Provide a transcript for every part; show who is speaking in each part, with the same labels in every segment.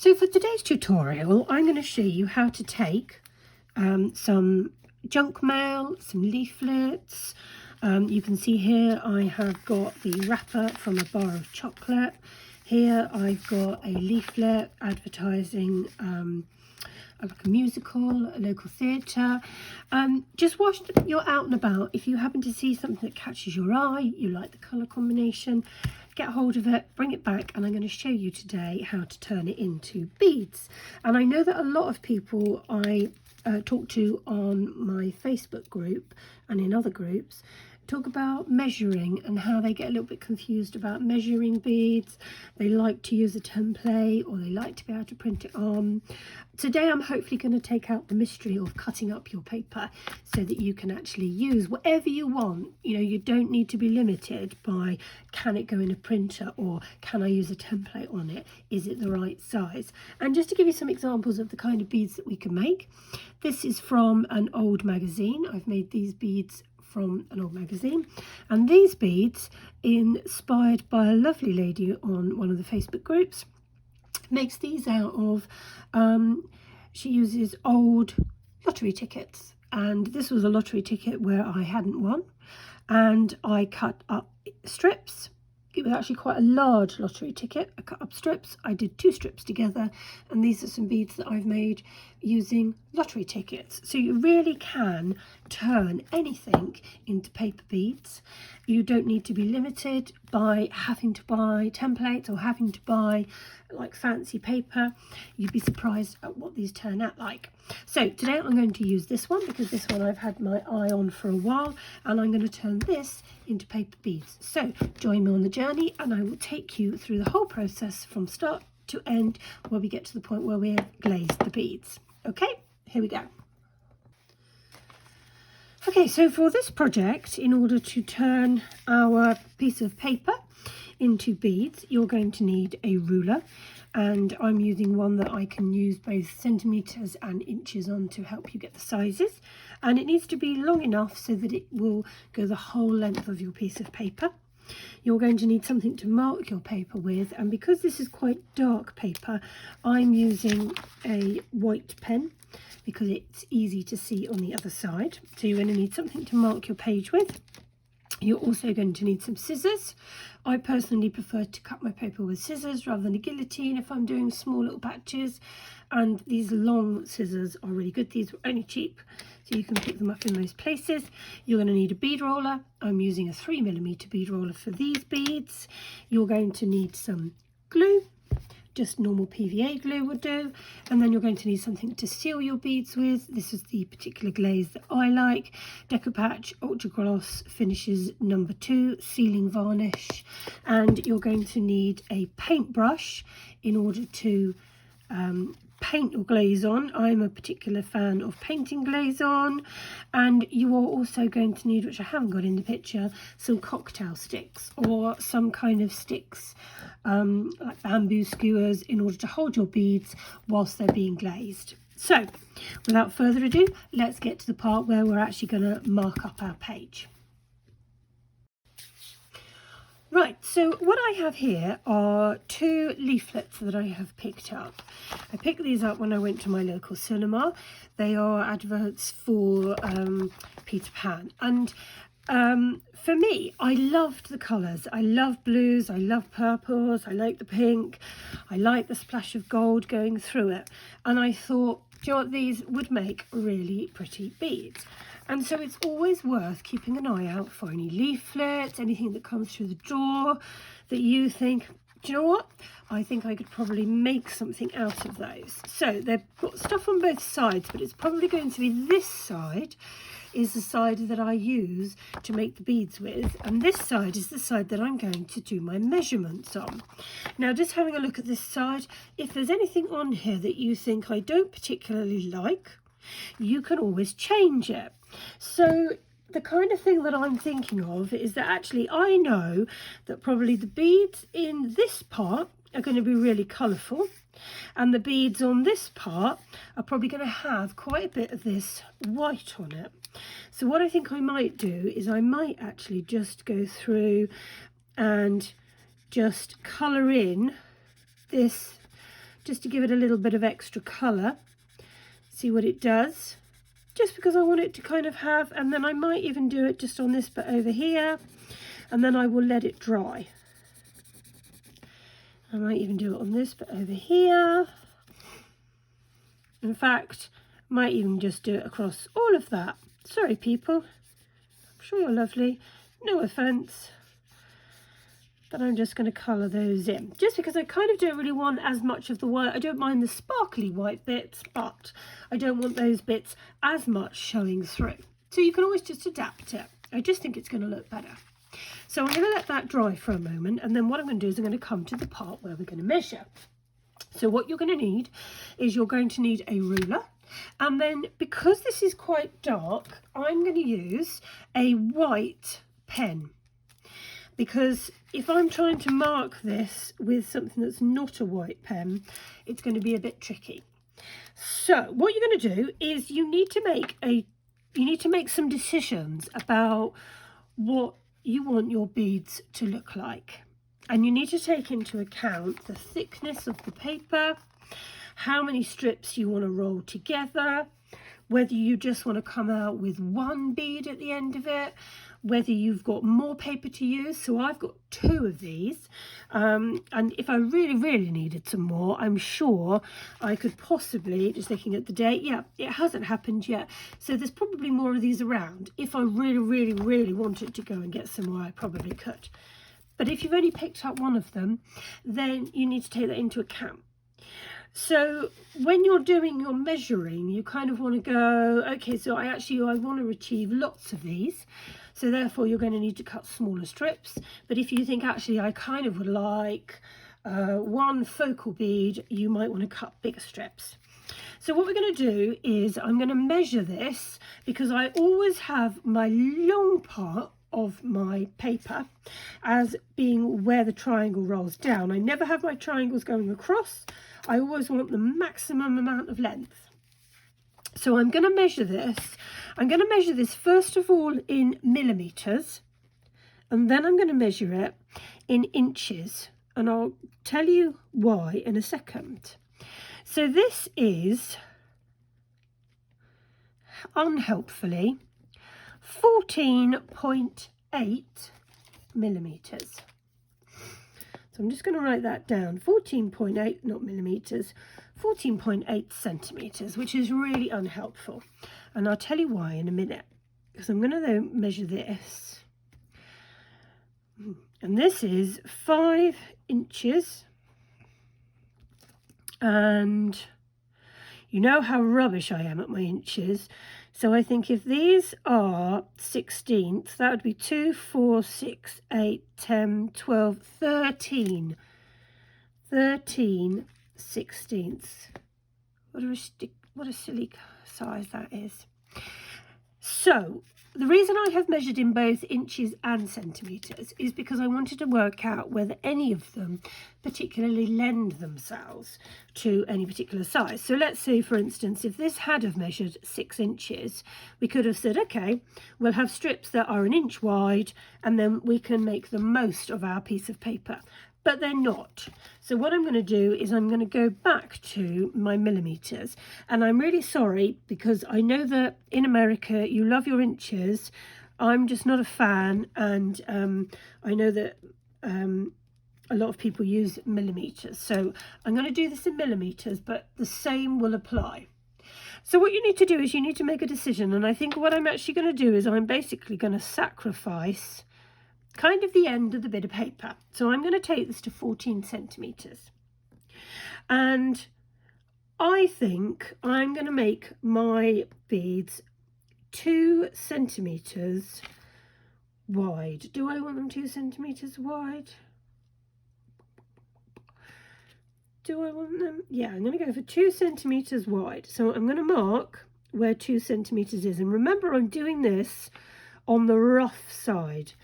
Speaker 1: So for today's tutorial, I'm going to show you how to take some junk mail, some leaflets. You can see here I have got the wrapper from a bar of chocolate. Here I've got a leaflet advertising like a musical, a local theatre. Just whilst you're out and about, if you happen to see something that catches your eye, you like the colour combination, get hold of it, bring it back, and I'm going to show you today how to turn it into beads. And I know that a lot of people I talk to on my Facebook group and in other groups talk about measuring and how they get a little bit confused about measuring beads. They like to use a template or they like to be able to print it on. Today I'm hopefully going to take out the mystery of cutting up your paper so that you can actually use whatever you want. You know, you don't need to be limited by can it go in a printer or can I use a template on it? Is it the right size? And just to give you some examples of the kind of beads that we can make, this is from an old magazine. I've made these beads from an old magazine, and these beads inspired by a lovely lady on one of the Facebook groups. Makes these out of she uses old lottery tickets, and this was a lottery ticket where I hadn't won, and I cut up strips. It was actually quite a large lottery ticket. I cut up strips. I did 2 strips together, and these are some beads that I've made using lottery tickets. So you really can turn anything into paper beads. You don't need to be limited by having to buy templates or having to buy like fancy paper. You'd be surprised at what these turn out like. So today I'm going to use this one because this one I've had my eye on for a while, and I'm going to turn this into paper beads. So join me on the journey and I will take you through the whole process from start to end where we get to the point where we've glazed the beads. Okay, here we go. Okay, so for this project, in order to turn our piece of paper into beads, you're going to need a ruler, and I'm using one that I can use both centimetres and inches on to help you get the sizes, and it needs to be long enough so that it will go the whole length of your piece of paper. You're going to need something to mark your paper with, and because this is quite dark paper, I'm using a white pen because it's easy to see on the other side. So you're going to need something to mark your page with. You're also going to need some scissors. I personally prefer to cut my paper with scissors rather than a guillotine if I'm doing small little patches, and these long scissors are really good. These were only cheap, so you can pick them up in most places. You're going to need a bead roller. I'm using a 3mm bead roller for these beads. You're going to need some glue. Just normal PVA glue will do, and then you're going to need something to seal your beads with. This is the particular glaze that I like, Decopatch Ultra Gloss Finishes number 2 sealing varnish, and you're going to need a paintbrush in order to paint or glaze on. I'm a particular fan of painting glaze on, and you are also going to need, which I haven't got in the picture, some cocktail sticks or some kind of sticks like bamboo skewers in order to hold your beads whilst they're being glazed. So without further ado, let's get to the part where we're actually going to mark up our page. Right, so what I have here are 2 leaflets that I have picked up. I picked these up when I went to my local cinema. They are adverts for Peter Pan, and for me, I loved the colours. I love blues, I love purples, I like the pink, I like the splash of gold going through it, and I thought, do you know what, these would make really pretty beads. And so it's always worth keeping an eye out for any leaflets, anything that comes through the door that you think, do you know what, I think I could probably make something out of those. So they've got stuff on both sides, but it's probably going to be this side is the side that I use to make the beads with, and this side is the side that I'm going to do my measurements on. Now, just having a look at this side, if there's anything on here that you think I don't particularly like, you can always change it. So the kind of thing that I'm thinking of is that actually I know that probably the beads in this part are going to be really colourful, and the beads on this part are probably going to have quite a bit of this white on it. So what I think I might do is I might actually just go through and just colour in this just to give it a little bit of extra colour. See what it does, just because I want it to kind of have, and then I might even do it just on this bit over here, and then I will let it dry. I might even do it on this bit over here. In fact, might even just do it across all of that. Sorry people, I'm sure you're lovely, no offence, but I'm just going to colour those in, just because I kind of don't really want as much of the white. I don't mind the sparkly white bits, but I don't want those bits as much showing through. So you can always just adapt it. I just think it's going to look better. So I'm going to let that dry for a moment, and then what I'm going to do is I'm going to come to the part where we're going to measure. So what you're going to need is you're going to need a ruler, and then because this is quite dark, I'm going to use a white pen, because if I'm trying to mark this with something that's not a white pen, it's going to be a bit tricky. So what you're going to do is you need to make some decisions about what you want your beads to look like, and you need to take into account the thickness of the paper, how many strips you want to roll together, whether you just want to come out with one bead at the end of it, whether you've got more paper to use. So I've got 2 of these, and if I really needed some more, I'm sure I could possibly, just looking at the date, yeah, it hasn't happened yet, so there's probably more of these around. If I really wanted to go and get some more, I probably could. But if you've only picked up one of them, then you need to take that into account. So when you're doing your measuring, you kind of want to go, okay, so I want to achieve lots of these, so therefore you're going to need to cut smaller strips. But if you think actually I kind of would like one focal bead, you might want to cut bigger strips. So what we're going to do is I'm going to measure this, because I always have my long part of my paper as being where the triangle rolls down. I never have my triangles going across. I always want the maximum amount of length. So I'm going to measure this. I'm going to measure this first of all in millimeters, and then I'm going to measure it in inches, and I'll tell you why in a second. So this is, unhelpfully, 14.8 millimeters. So I'm just going to write that down. 14.8, not millimeters, 14.8 centimeters, which is really unhelpful. And I'll tell you why in a minute, because I'm going to then measure this. And this is 5 inches. And you know how rubbish I am at my inches. So I think if these are 16ths, that would be 2, 4, 6, 8, 10, 12, 13. 13 16ths. What a silly size that is. So the reason I have measured in both inches and centimetres is because I wanted to work out whether any of them particularly lend themselves to any particular size. So let's say, for instance, if this had have measured 6 inches, we could have said, okay, we'll have strips that are 1 inch wide, and then we can make the most of our piece of paper. But they're not. So what I'm going to do is I'm going to go back to my millimeters, and I'm really sorry, because I know that in America you love your inches. I'm just not a fan, and I know that a lot of people use millimeters, so I'm going to do this in millimeters, but the same will apply. So what you need to do is you need to make a decision, and I think what I'm actually going to do is I'm basically going to sacrifice kind of the end of the bit of paper. So I'm going to take this to 14 centimeters, and I think I'm going to make my beads 2 centimeters wide. Do I want them 2 centimeters wide? Do I want them? Yeah, I'm going to go for 2 centimeters wide. So I'm going to mark where 2 centimeters is, and remember, I'm doing this on the rough side.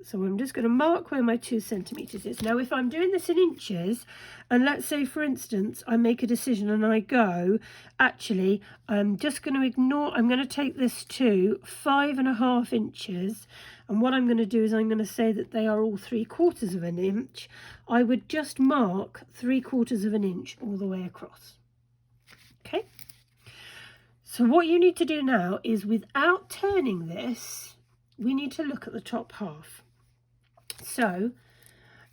Speaker 1: So I'm just going to mark where my 2 centimeters is. Now, if I'm doing this in inches, and let's say, for instance, I make a decision and I go, actually, I'm just going to ignore, I'm going to take this to 5.5 inches. And what I'm going to do is I'm going to say that they are all 3/4 of an inch. I would just mark 3/4 of an inch all the way across. Okay. So what you need to do now is, without turning this, we need to look at the top half. So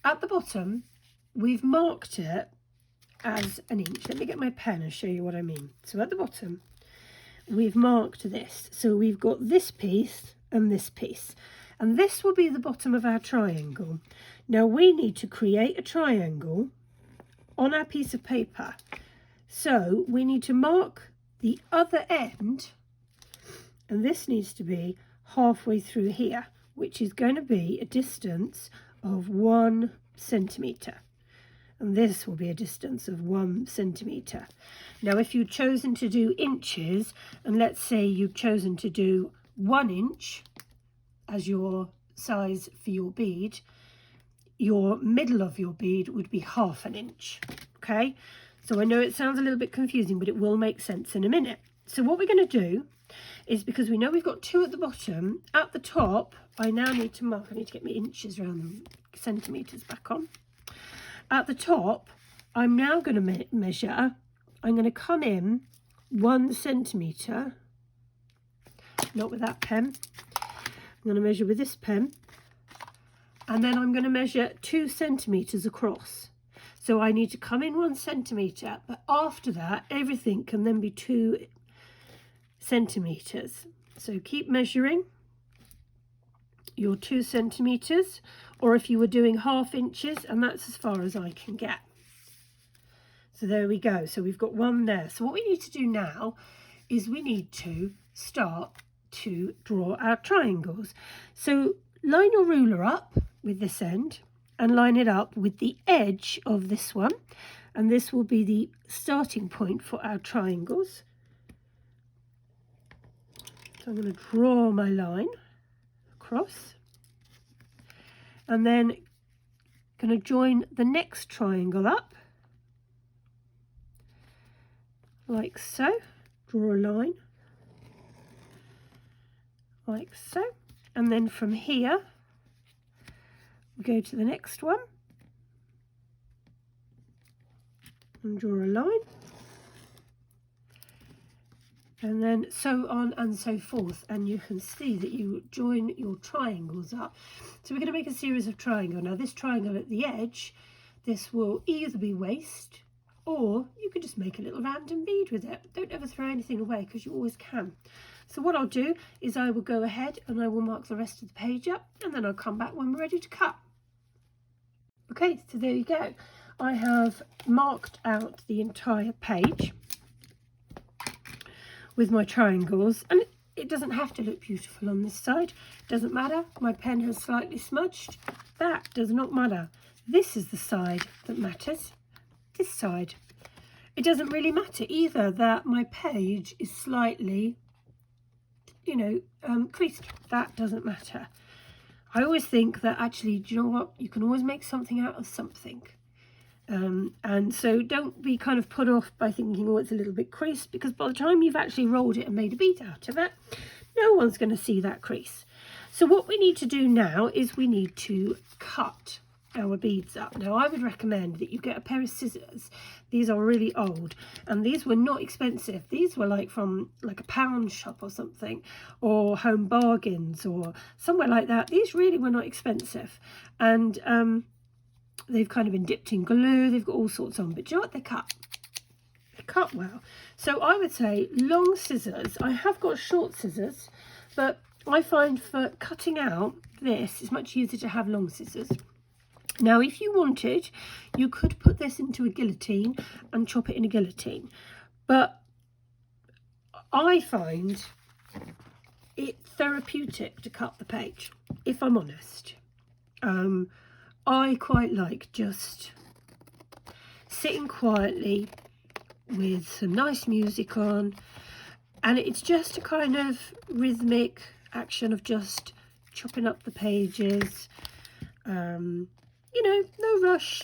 Speaker 1: at the bottom, we've marked it as an inch. Let me get my pen and show you what I mean. So at the bottom, we've marked this. So we've got this piece and this piece. And this will be the bottom of our triangle. Now we need to create a triangle on our piece of paper. So we need to mark the other end, and this needs to be halfway through here, which is going to be a distance of 1 centimetre. And this will be a distance of 1 centimetre. Now, if you've chosen to do inches, and let's say you've chosen to do 1 inch as your size for your bead, your middle of your bead would be 1/2 inch. Okay, so I know it sounds a little bit confusing, but it will make sense in a minute. So what we're going to do is, because we know we've got 2 at the bottom, at the top I now need to mark, I need to get my inches around the centimetres back on. At the top, I'm now going to measure, I'm going to come in 1 centimetre, not with that pen, I'm going to measure with this pen, and then I'm going to measure 2 centimetres across. So I need to come in 1 centimetre, but after that, everything can then be 2 centimetres. So keep measuring your 2 centimetres, or if you were doing 1/2 inches, and that's as far as I can get. So there we go. So we've got 1 there. So what we need to do now is we need to start to draw our triangles. So line your ruler up with this end and line it up with the edge of this one, and this will be the starting point for our triangles. So I'm going to draw my line across, and then going to join the next triangle up like so. Draw a line like so, and then from here we go to the next one and draw a line, and then so on and so forth, and you can see that you join your triangles up. So we're going to make a series of triangles. Now this triangle at the edge, this will either be waste, or you can just make a little random bead with it. Don't ever throw anything away, because you always can. So what I'll do is I will go ahead and I will mark the rest of the page up, and then I'll come back when we're ready to cut. Okay, so there you go. I have marked out the entire page with my triangles, and it doesn't have to look beautiful on this side. Doesn't matter. My pen has slightly smudged. That does not matter. This is the side that matters. This side. It doesn't really matter either that my page is slightly, creased. That doesn't matter. I always think that actually, do you know what? You can always make something out of something. And so don't be kind of put off by thinking, oh, it's a little bit creased, because by the time you've actually rolled it and made a bead out of it, no one's going to see that crease. So what we need to do now is we need to cut our beads up. Now I would recommend that you get a pair of scissors. These are really old, and these were not expensive. These were like from like a pound shop or something, or Home Bargains or somewhere like that. These really were not expensive, and they've kind of been dipped in glue. They've got all sorts on, but do you know what? They cut well. So I would say long scissors. I have got short scissors, but I find for cutting out this, it's much easier to have long scissors. Now, if you wanted, you could put this into a guillotine and chop it in a guillotine. But I find it therapeutic to cut the page, if I'm honest. I quite like just sitting quietly with some nice music on, and it's just a kind of rhythmic action of just chopping up the pages. You know, no rush.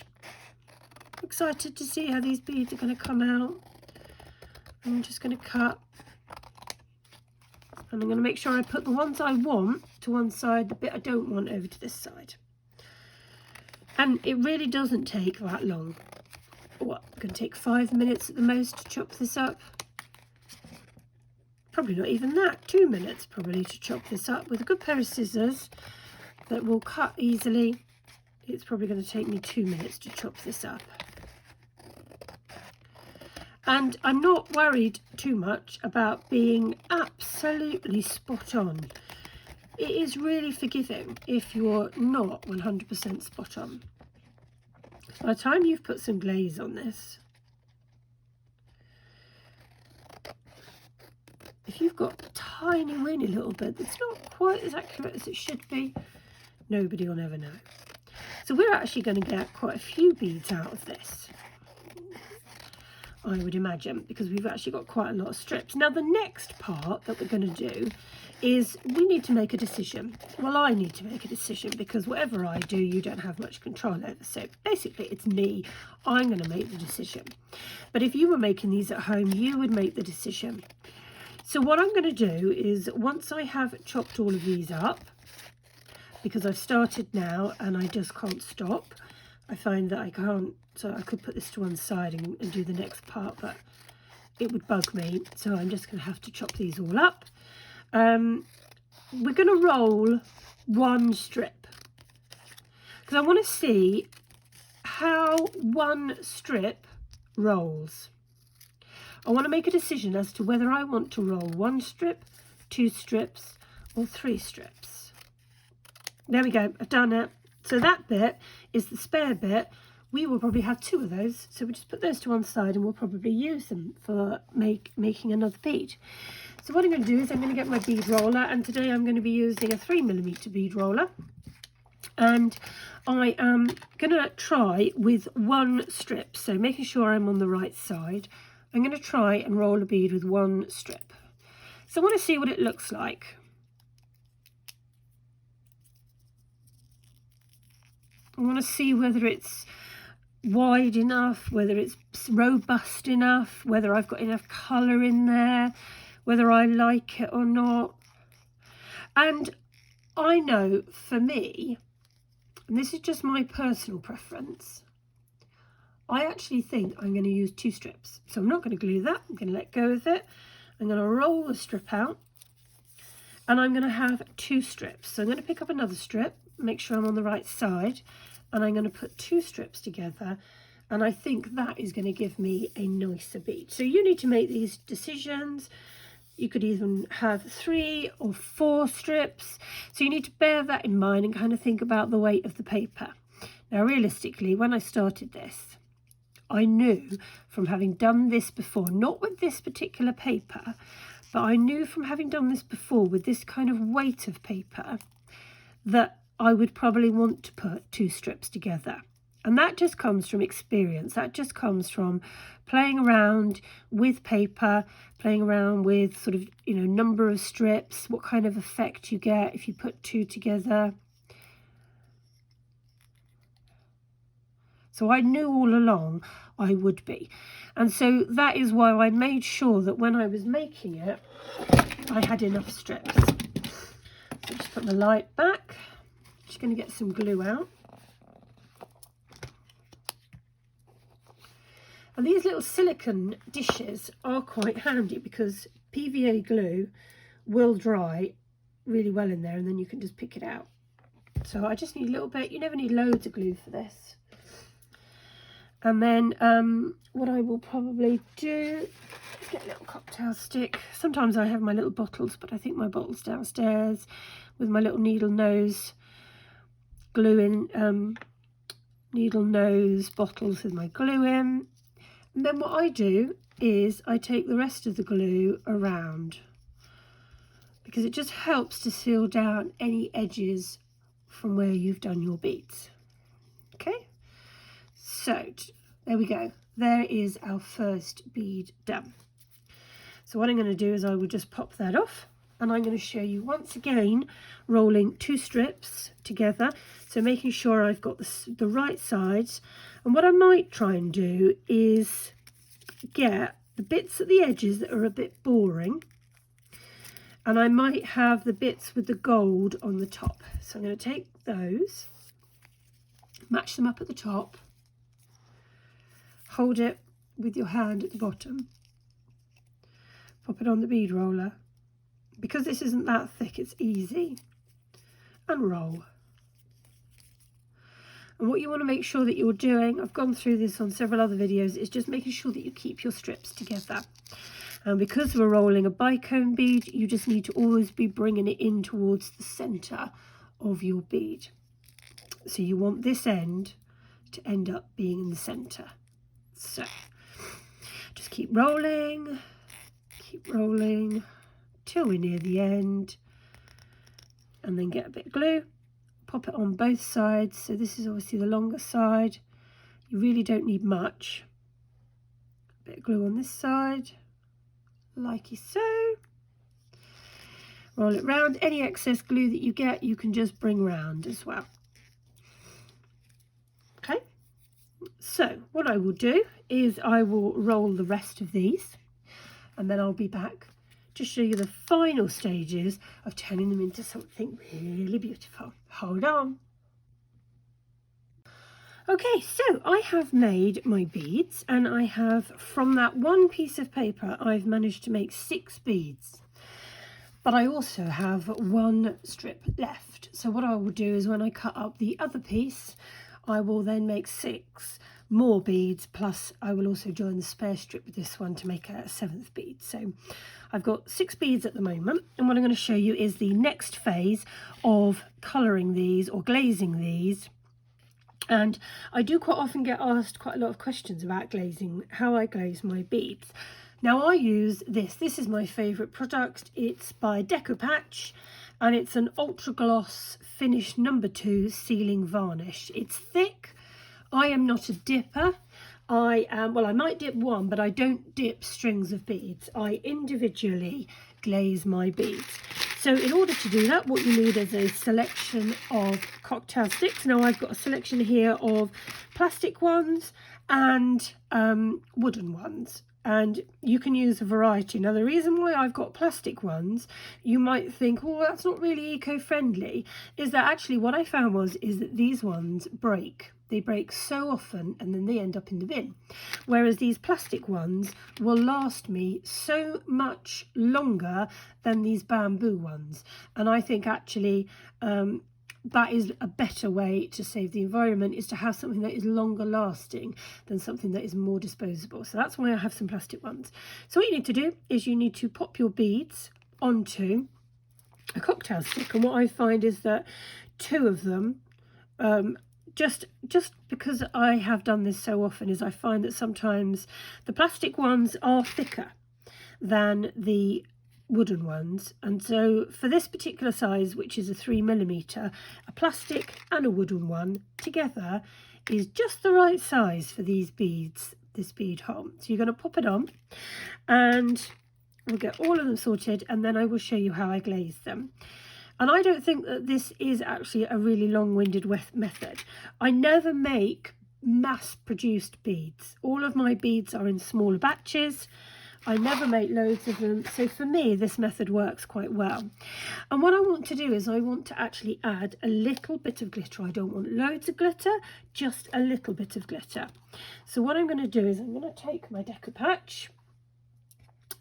Speaker 1: Excited to see how these beads are going to come out. I'm just going to cut. And I'm going to make sure I put the ones I want to one side, the bit I don't want over to this side. And it really doesn't take that long. What, going to take 5 minutes at the most to chop this up? Probably not even that, 2 minutes probably to chop this up. With a good pair of scissors that will cut easily, it's probably going to take me 2 minutes to chop this up. And I'm not worried too much about being absolutely spot on. It is really forgiving if you're not 100% spot on. By the time you've put some glaze on this, if you've got a tiny weeny little bit that's not quite as accurate as it should be, nobody will ever know. So we're actually going to get quite a few beads out of this, I would imagine, because we've actually got quite a lot of strips. Now the next part that we're going to do is we need to make a decision. Well, I need to make a decision because whatever I do, you don't have much control over. So basically it's me. I'm going to make the decision. But if you were making these at home, you would make the decision. So what I'm going to do is, once I have chopped all of these up, because I've started now and I just can't stop, I find that I can't, so I could put this to one side and do the next part, but it would bug me. So I'm just going to have to chop these all up. We're going to roll one strip because I want to see how one strip rolls. I want to make a decision as to whether I want to roll one strip, 2 strips, or 3 strips. There we go, I've done it. So that bit is the spare bit. We will probably have 2 of those, so we'll just put those to one side and we'll probably use them for making another bead. So what I'm going to do is I'm going to get my bead roller, and today I'm going to be using a 3mm bead roller. And I am going to try with one strip, so making sure I'm on the right side. I'm going to try and roll a bead with one strip. So I want to see what it looks like. I want to see whether it's wide enough, whether it's robust enough, whether I've got enough colour in there, whether I like it or not. And I know for me, and this is just my personal preference, I actually think I'm going to use 2 strips. So I'm not going to glue that, I'm going to let go of it. I'm going to roll the strip out and I'm going to have 2 strips. So I'm going to pick up another strip, make sure I'm on the right side, and I'm going to put 2 strips together, and I think that is going to give me a nicer bead. So you need to make these decisions. You could even have 3 or 4 strips. So you need to bear that in mind and kind of think about the weight of the paper. Now, realistically, when I started this, I knew from having done this before, not with this particular paper, but I knew from having done this before with this kind of weight of paper that I would probably want to put 2 strips together. And that just comes from experience. That just comes from playing around with paper, playing around with sort of, you know, number of strips, what kind of effect you get if you put 2 together. So I knew all along I would be. And so that is why I made sure that when I was making it, I had enough strips. So just put the light back. Just going to get some glue out. And these little silicone dishes are quite handy because PVA glue will dry really well in there, and then you can just pick it out. So I just need a little bit. You never need loads of glue for this. And then what I will probably do is get a little cocktail stick. Sometimes I have my little bottles, but I think my bottle's downstairs with my little needle nose glue in, needle nose bottles with my glue in. And then what I do is I take the rest of the glue around because it just helps to seal down any edges from where you've done your beads. Okay, so there we go. There is our first bead done. So what I'm going to do is I will just pop that off. and I'm going to show you once again rolling 2 strips together, so making sure I've got the right sides. And what I might try and do is get the bits at the edges that are a bit boring, and I might have the bits with the gold on the top. So I'm going to take those, match them up at the top, hold it with your hand at the bottom, pop it on the bead roller. Because this isn't that thick, it's easy, and roll. And what you want to make sure that you're doing, I've gone through this on several other videos, is just making sure that you keep your strips together. And because we're rolling a bicone bead, you just need to always be bringing it in towards the centre of your bead. So you want this end to end up being in the centre. So just keep rolling till we're near the end, and then get a bit of glue, pop it on both sides. So this is obviously the longer side. You really don't need much. A bit of glue on this side, likey so. Roll it round. Any excess glue that you get, you can just bring round as well. Okay, so what I will do is I will roll the rest of these, and then I'll be back to show you the final stages of turning them into something really beautiful. Hold on. Okay, so I have made my beads, and I have, from that one piece of paper, I've managed to make 6 beads. But I also have 1 strip left. So what I will do is when I cut up the other piece, I will then make 6 more beads, plus I will also join the spare strip with this one to make a 7th bead. So I've got 6 beads at the moment, and what I'm going to show you is the next phase of colouring these or glazing these. And I do quite often get asked quite a lot of questions about glazing, how I glaze my beads. Now I use this is my favourite product. It's by Decopatch, and it's an ultra gloss finish number 2 sealing varnish. It's thick. I am not a dipper. Well, I might dip one, but I don't dip strings of beads. I individually glaze my beads. So in order to do that, what you need is a selection of cocktail sticks. Now I've got a selection here of plastic ones and wooden ones. And you can use a variety. Now, the reason why I've got plastic ones, you might think, oh, that's not really eco-friendly, is that actually what I found is that these ones break. They break so often, and then they end up in the bin. Whereas these plastic ones will last me so much longer than these bamboo ones. And I think actually that is a better way to save the environment, is to have something that is longer lasting than something that is more disposable. So that's why I have some plastic ones. So what you need to do is you need to pop your beads onto a cocktail stick, and what I find is that 2 of them, just because I have done this so often, is I find that sometimes the plastic ones are thicker than the wooden ones, and so for this particular size, which is a 3mm, a plastic and a wooden one together is just the right size for these beads, this bead hole. So you're going to pop it on, and we'll get all of them sorted, and then I will show you how I glaze them. And I don't think that this is actually a really long-winded method. I never make mass-produced beads. All of my beads are in smaller batches. I never make loads of them, so for me this method works quite well. And what I want to do is I want to actually add a little bit of glitter. I don't want loads of glitter, just a little bit of glitter. So what I'm going to do is I'm going to take my Decopatch,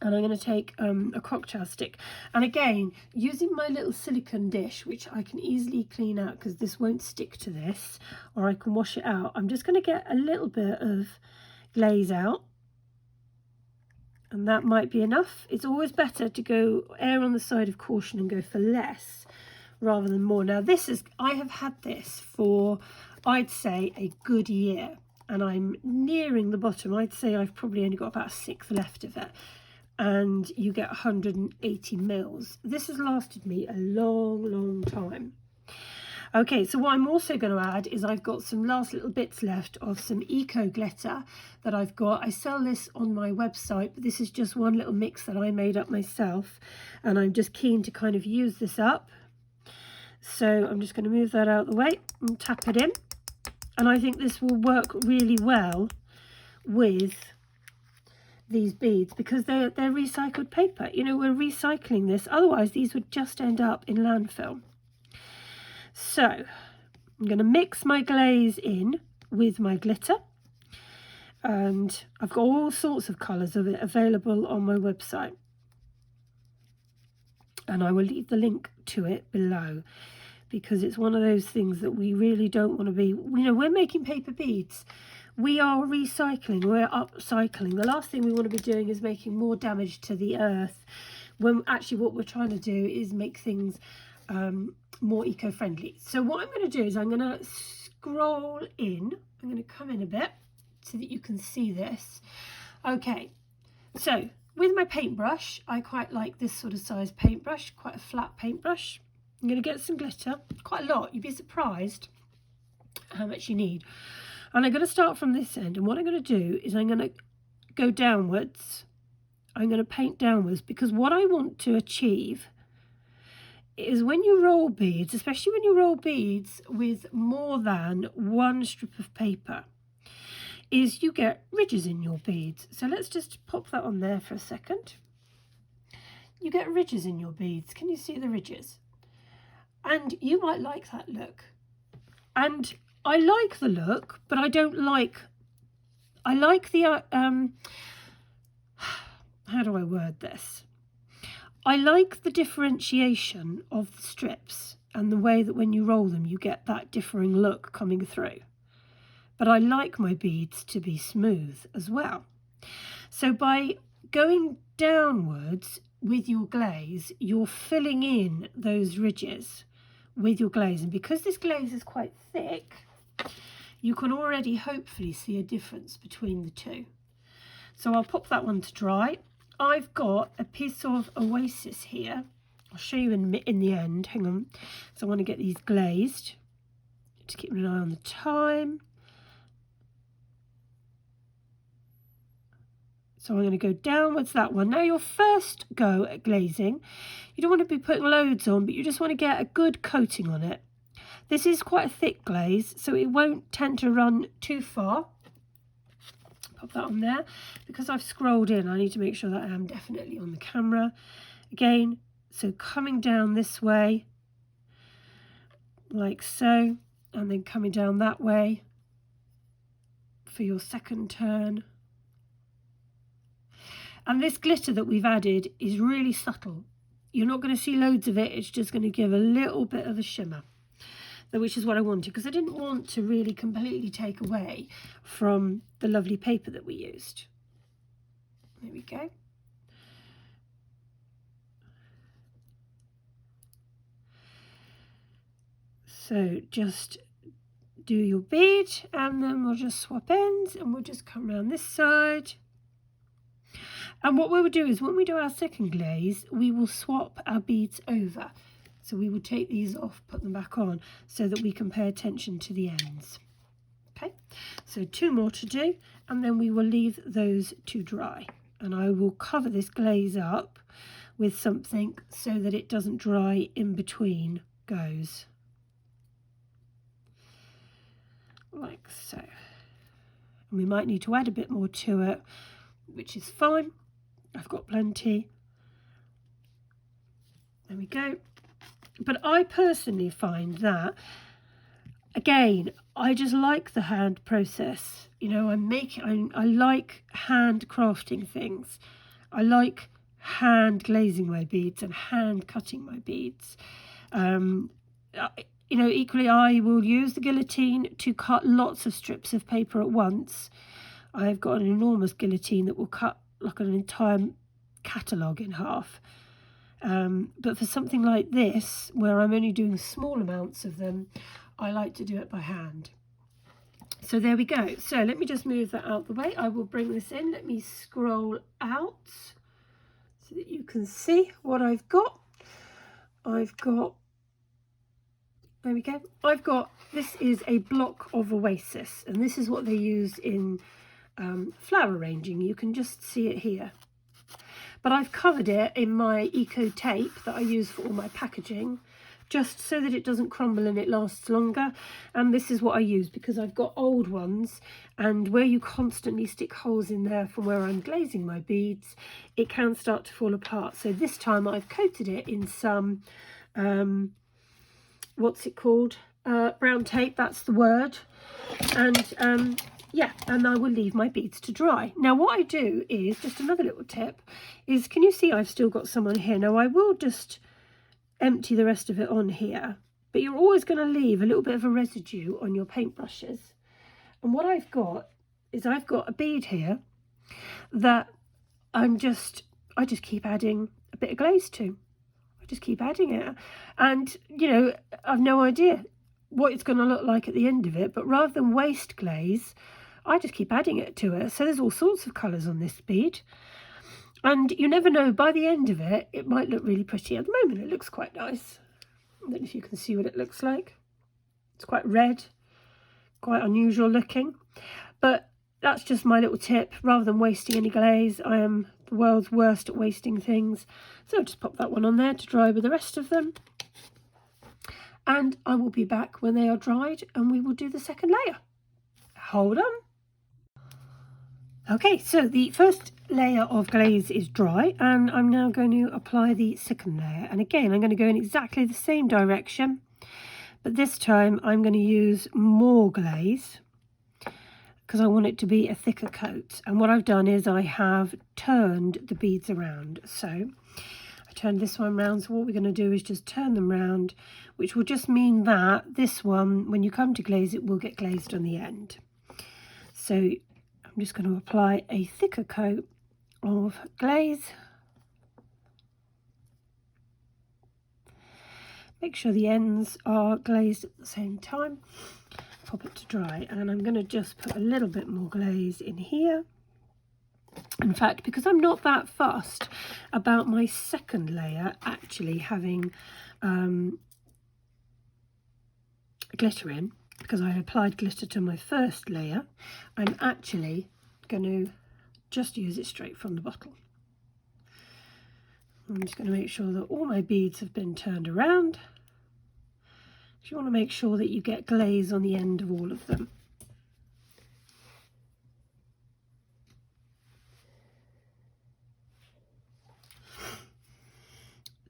Speaker 1: and I'm going to take a cocktail stick, and again using my little silicone dish, which I can easily clean out because this won't stick to this, or I can wash it out. I'm just going to get a little bit of glaze out, and that might be enough. It's always better to go err on the side of caution and go for less rather than more. Now I have had this for, I'd say, a good year, and I'm nearing the bottom. I'd say I've probably only got about 1/6 left of it, and you get 180 mils. This has lasted me a long time. Okay, so what I'm also going to add is I've got some last little bits left of some eco glitter that I've got. I sell this on my website, but this is just one little mix that I made up myself, and I'm just keen to kind of use this up. So I'm just going to move that out of the way and tap it in, and I think this will work really well with these beads because they're recycled paper. You know, we're recycling this, otherwise these would just end up in landfill. So I'm going to mix my glaze in with my glitter, and I've got all sorts of colours of it available on my website, and I will leave the link to it below, because it's one of those things that we really don't want to be, you know, we're making paper beads. We are recycling, we're upcycling. The last thing we want to be doing is making more damage to the earth, when actually what we're trying to do is make things more eco-friendly. So what I'm going to do is I'm going to scroll in. I'm going to come in a bit so that you can see this. Okay, so with my paintbrush, I quite like this sort of size paintbrush, quite a flat paintbrush. I'm going to get some glitter, quite a lot. You'd be surprised how much you need. And I'm going to start from this end, and what I'm going to do is I'm going to go downwards. I'm going to paint downwards, because what I want to achieve is when you roll beads, especially when you roll beads with more than one strip of paper, is you get ridges in your beads. So let's just pop that on there for a second. You get ridges in your beads. Can you see the ridges? And you might like that look. And I like the look, but I don't like, I like the, how do I word this? I like the differentiation of the strips and the way that when you roll them, you get that differing look coming through. But I like my beads to be smooth as well. So by going downwards with your glaze, you're filling in those ridges with your glaze. And because this glaze is quite thick, you can already hopefully see a difference between the two. So I'll pop that one to dry. I've got a piece of Oasis here. I'll show you in the end. Hang on. So I want to get these glazed. Just keep an eye on the time. So I'm going to go downwards that one. Now your first go at glazing, you don't want to be putting loads on, but you just want to get a good coating on it. This is quite a thick glaze, so it won't tend to run too far. Pop that on there. Because I've scrolled in, I need to make sure that I am definitely on the camera. Again, so coming down this way, like so, and then coming down that way for your second turn. And this glitter that we've added is really subtle. You're not going to see loads of it, it's just going to give a little bit of a shimmer, which is what I wanted, because I didn't want to really completely take away from the lovely paper that we used. There we go. So just do your bead, and then we'll just swap ends, and we'll just come around this side. And what we will do is when we do our second glaze, we will swap our beads over. So we will take these off, put them back on, so that we can pay attention to the ends. Okay, so 2 more to do, and then we will leave those to dry. And I will cover this glaze up with something so that it doesn't dry in between goes. Like so. And we might need to add a bit more to it, which is fine. I've got plenty. There we go. But I personally find that, again, I just like the hand process. You know, I like hand crafting things. I like hand glazing my beads and hand cutting my beads. You know, equally I will use the guillotine to cut lots of strips of paper at once. I've got an enormous guillotine that will cut like an entire catalogue in half. But for something like this, where I'm only doing small amounts of them, I like to do it by hand. So there we go. So let me just move that out the way. I will bring this in. Let me scroll out so that you can see what I've got. I've got There we go. I've got, this is a block of Oasis, and this is what they use in flower arranging. You can just see it here. But I've covered it in my eco tape that I use for all my packaging, just so that it doesn't crumble and it lasts longer. And this is what I use because I've got old ones, and where you constantly stick holes in there from where I'm glazing my beads, it can start to fall apart. So this time I've coated it in some what's it called, brown tape, that's the word. And yeah, and I will leave my beads to dry. Now what I do is, just another little tip, is, can you see I've still got some on here? Now I will just empty the rest of it on here, but you're always going to leave a little bit of a residue on your paintbrushes. And what I've got is, I've got a bead here that I just keep adding a bit of glaze to. I just keep adding it, and you know, I've no idea what it's going to look like at the end of it, but rather than waste glaze, I just keep adding it to it. So there's all sorts of colours on this bead, and you never know, by the end of it, it might look really pretty. At the moment it looks quite nice. I don't know if you can see what it looks like. It's quite red, quite unusual looking, but that's just my little tip. Rather than wasting any glaze, I am the world's worst at wasting things. So I'll just pop that one on there to dry with the rest of them. And I will be back when they are dried and we will do the second layer. Hold on. Okay, so the first layer of glaze is dry, and I'm now going to apply the second layer. And again, I'm going to go in exactly the same direction, but this time I'm going to use more glaze because I want it to be a thicker coat. And what I've done is I have turned the beads around. So I turned this one round. So what we're going to do is just turn them round, which will just mean that this one, when you come to glaze, it will get glazed on the end. So I'm just going to apply a thicker coat of glaze. Make sure the ends are glazed at the same time. Pop it to dry, and I'm going to just put a little bit more glaze in here. In fact, because I'm not that fussed about my second layer actually having glitter in, because I applied glitter to my first layer, I'm actually going to just use it straight from the bottle. I'm just going to make sure that all my beads have been turned around. You want to make sure that you get glaze on the end of all of them.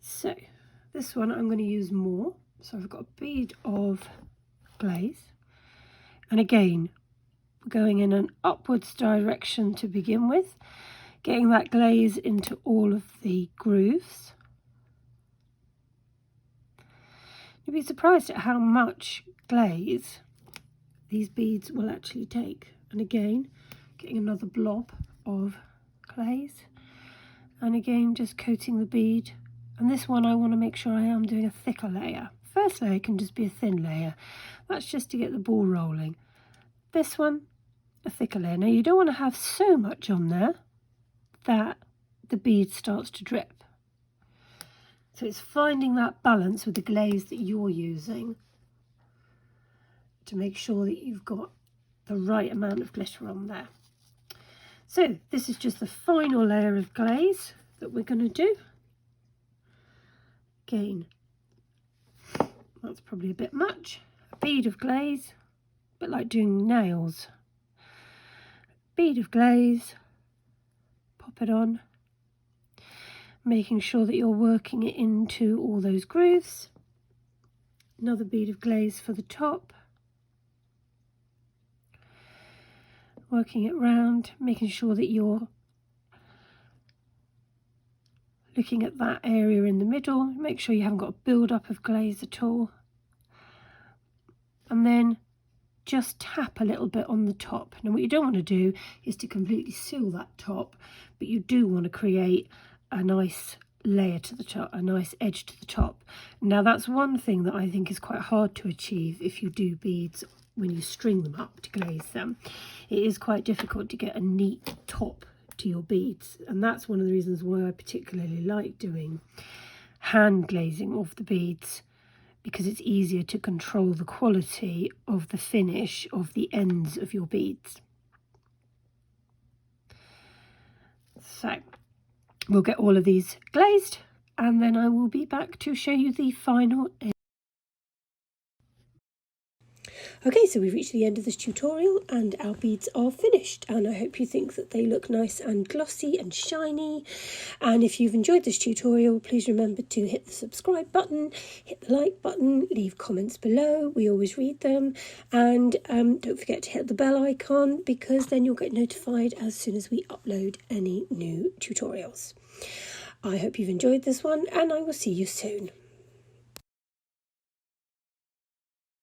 Speaker 1: So this one I'm going to use more. So I've got a bead of glaze, and again we're going in an upwards direction to begin with, getting that glaze into all of the grooves. You'd be surprised at how much glaze these beads will actually take. And again, getting another blob of glaze, and again just coating the bead. And this one I want to make sure I am doing a thicker layer. First layer can just be a thin layer. That's just to get the ball rolling. This one, a thicker layer. Now you don't want to have so much on there that the bead starts to drip. So it's finding that balance with the glaze that you're using to make sure that you've got the right amount of glitter on there. So this is just the final layer of glaze that we're going to do. Again, that's probably a bit much. A bead of glaze, a bit like doing nails. Bead of glaze, pop it on, making sure that you're working it into all those grooves. Another bead of glaze for the top, working it round, making sure that you're looking at that area in the middle. Make sure you haven't got a build-up of glaze at all. And then just tap a little bit on the top. Now what you don't want to do is to completely seal that top, but you do want to create a nice layer to the top, a nice edge to the top. Now that's one thing that I think is quite hard to achieve if you do beads when you string them up to glaze them. It is quite difficult to get a neat top to your beads, and that's one of the reasons why I particularly like doing hand glazing of the beads, because it's easier to control the quality of the finish of the ends of your beads. So we'll get all of these glazed, and then I will be back to show you the final end. Okay, so we've reached the end of this tutorial and our beads are finished, and I hope you think that they look nice and glossy and shiny. And if you've enjoyed this tutorial, please remember to hit the subscribe button, hit the like button, leave comments below, we always read them, and don't forget to hit the bell icon, because then you'll get notified as soon as we upload any new tutorials. I hope you've enjoyed this one, and I will see you soon.